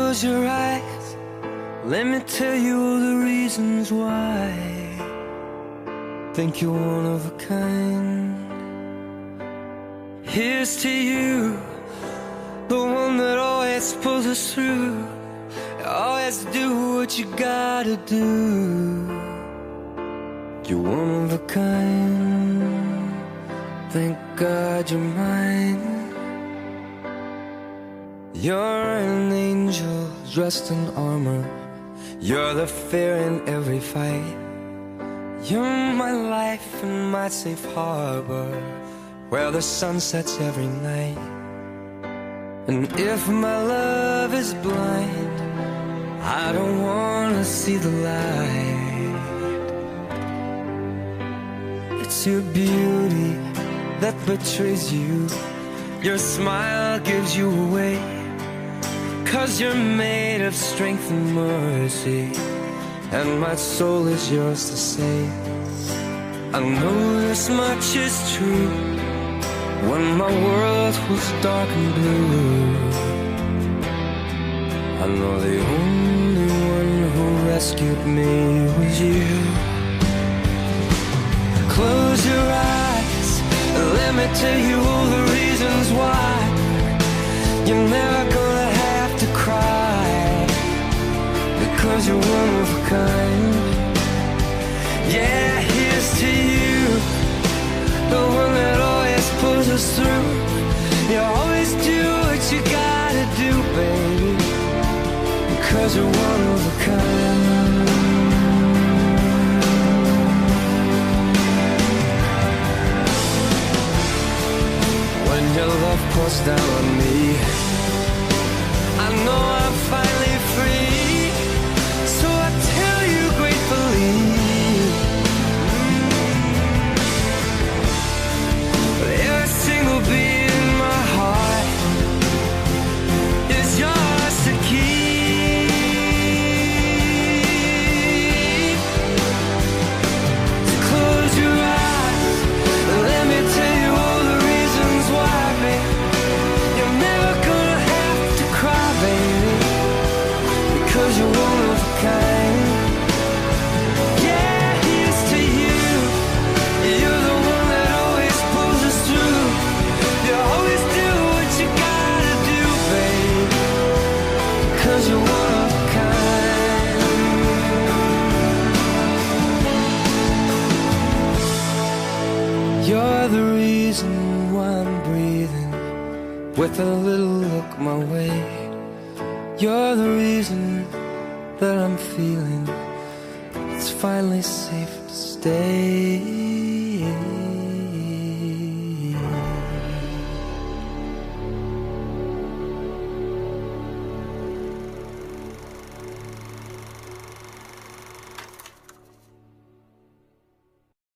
Close your eyes, let me tell you all the reasons why. Think you're one of a kind. Here's to you, the one that always pulls us through. Always do what you gotta do. You're one of a kind. Thank God you're mine. You're an angel dressed in armor. You're the fear in every fight. You're my life and my safe harbor, where the sun sets every night. And if my love is blind, I don't wanna see the light. It's your beauty that betrays you. Your smile gives you away. 'Cause you're made of strength and mercy, and my soul is yours to save. I know this much is true. When my world was dark and blue, I know the only one who rescued me was you. Close your eyes, let me tell you all the reasons why. You're never gonna have to cry, because you're one of a kind. Yeah, here's to you, the one that always pulls us through. You always do what you gotta do, baby, because you're one of a kind. When your love pours down on me, I know I'm finally free. So I tell you gratefully, every single beat in my heart is yours to keep. So close your eyes, let me tell you all the reasons why, babe. You're never gonna have to cry, baby, because you're one of a kind. Yeah, here's to you, you're the one that always pulls us through. You always do what you gotta do, babe, because you're one of a kind. You're the reason why I'm breathing with a little look my way. You're the reason that I'm feeling it's finally safe to stay.